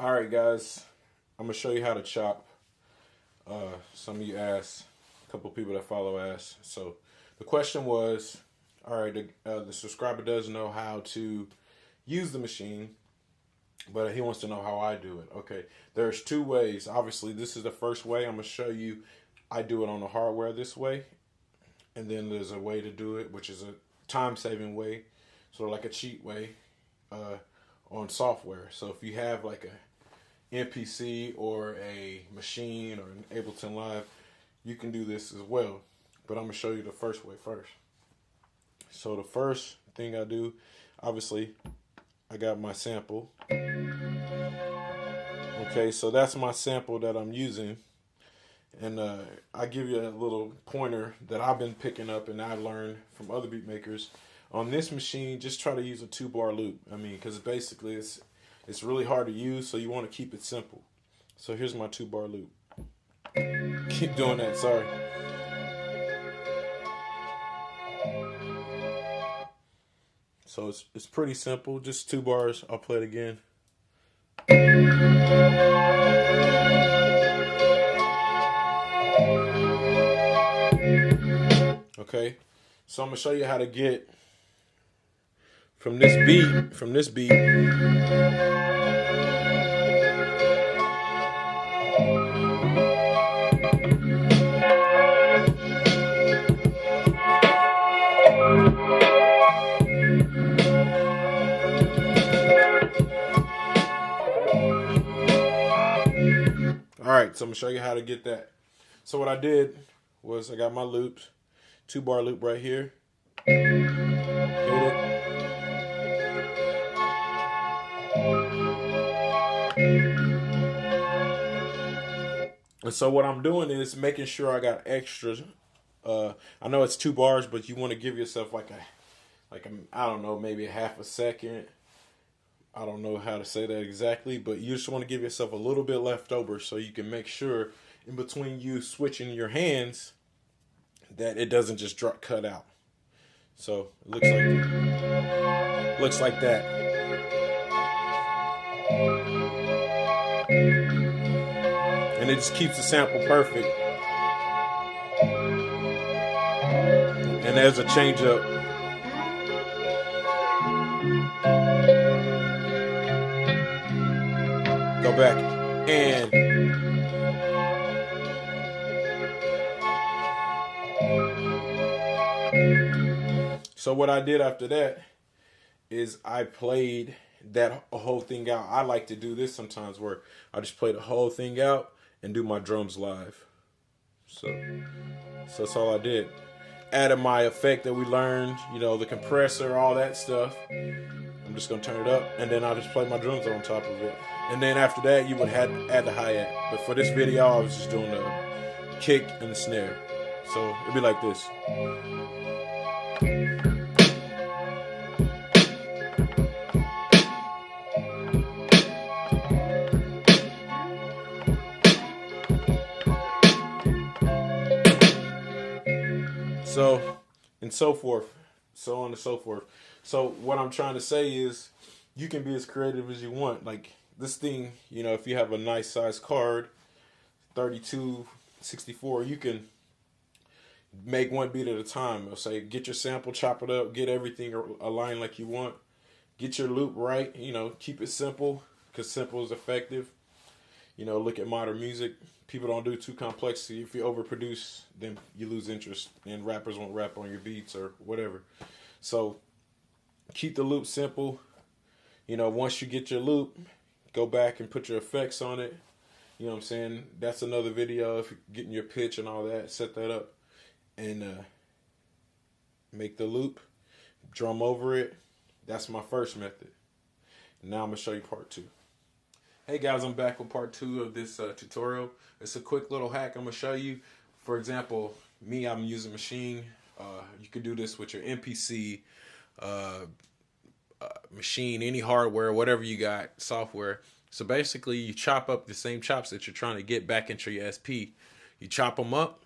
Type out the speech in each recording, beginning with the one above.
All right, guys, I'm gonna show you how to chop. Some of you asked, a couple people that follow asked. So the question was, all right, the subscriber does know how to use the machine, but he wants to know how I do it. Okay, there's two ways. Obviously, this is the first way. I'm gonna show you. I do it on the hardware this way, and then there's a way to do it, which is a time-saving way, sort of like a cheat way, on software. So if you have like a NPC or a machine or an Ableton Live, you can do this as well. But I'm gonna show you the first way first. So the first thing I do, obviously, I got my sample. Okay, so that's my sample that I'm using. And I give you a little pointer that I've been picking up and I learned from other beat makers. On this machine, just try to use a 2-bar loop. I mean, because basically it's really hard to use, so you want to keep it simple. So here's my 2-bar loop. Keep doing that, sorry. So it's pretty simple, just 2 bars. I'll play it again. Okay, so I'm gonna show you how to get from this beat. All right, so I'm gonna show you how to get that. So what I did was I got my loops, 2-bar loop right here. Hit it. And so what I'm doing is making sure I got extras. I know it's 2 bars, but you want to give yourself like a I don't know, maybe a half a second. I don't know how to say that exactly, but you just want to give yourself a little bit left over so you can make sure in between you switching your hands that it doesn't just cut out. So it looks like that. And it just keeps the sample perfect. And there's a change up. Go back and so what I did after that is I played that whole thing out. I like to do this sometimes where I just play the whole thing out and do my drums live. So that's all I did. Added my effect that we learned, the compressor, all that stuff. I'm just gonna turn it up, and then I'll just play my drums on top of it. And then after that, you would add the hi-hat. But for this video, I was just doing the kick and the snare. So it'd be like this. So, and so forth. So on and so forth. So what I'm trying to say is you can be as creative as you want. Like this thing, if you have a nice size card, 32, 64, you can make one beat at a time. I'll say get your sample, chop it up, get everything aligned like you want. Get your loop right, keep it simple because simple is effective. Look at modern music. People don't do too complex. If you overproduce, then you lose interest, and rappers won't rap on your beats or whatever. So keep the loop simple. Once you get your loop, go back and put your effects on it. You know what I'm saying? That's another video. If you're getting your pitch and all that, set that up and make the loop, drum over it. That's my first method. Now I'm going to show you part 2. Hey guys, I'm back with part 2 of this tutorial. It's a quick little hack I'm going to show you. For example, I'm using Machine. You can do this with your MPC, machine, any hardware, whatever you got, software. So basically, you chop up the same chops that you're trying to get back into your SP. You chop them up,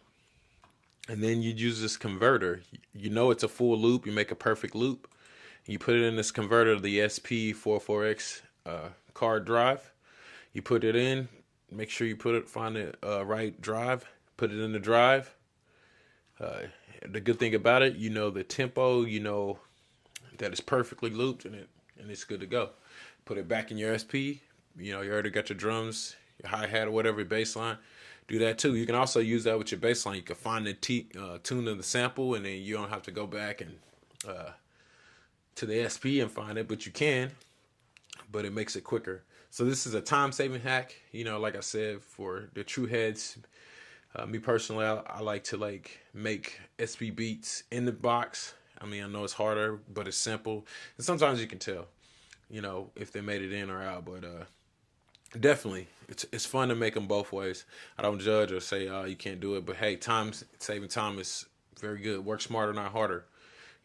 and then you use this converter. It's a full loop. You make a perfect loop. You put it in this converter, the SP44X card drive. You put it in. Make sure you find the right drive. Put it in the drive. Uh, the good thing about it, you know the tempo. You know that it's perfectly looped and it's good to go. Put it back in your SP. You know you already got your drums, your hi hat or whatever, your bass line. Do that too. You can also use that with your bass line. You can find the tune of the sample, and then you don't have to go back and to the SP and find it, but you can. But it makes it quicker. So this is a time-saving hack. You know, like I said, for the true heads. Me personally, I like to make SP beats in the box. I mean, I know it's harder, but it's simple, and sometimes you can tell, you know, if they made it in or out. But definitely, it's fun to make them both ways. I don't judge or say you can't do it, but hey, saving time is very good. Work smarter, not harder.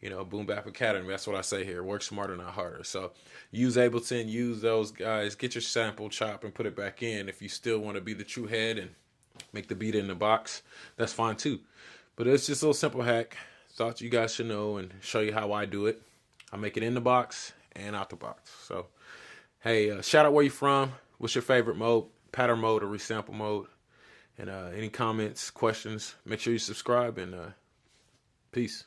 You know, Boom Bap Academy. That's what I say here. Work smarter, not harder. So use Ableton, use those guys. Get your sample, chop, and put it back in. If you still want to be the true head and make the beat in the box, that's fine too. But it's just a little simple hack. Thought you guys should know and show you how I do it. I make it in the box and out the box. So, hey, shout out where you from. What's your favorite mode? Pattern mode or resample mode? And any comments, questions, make sure you subscribe and peace.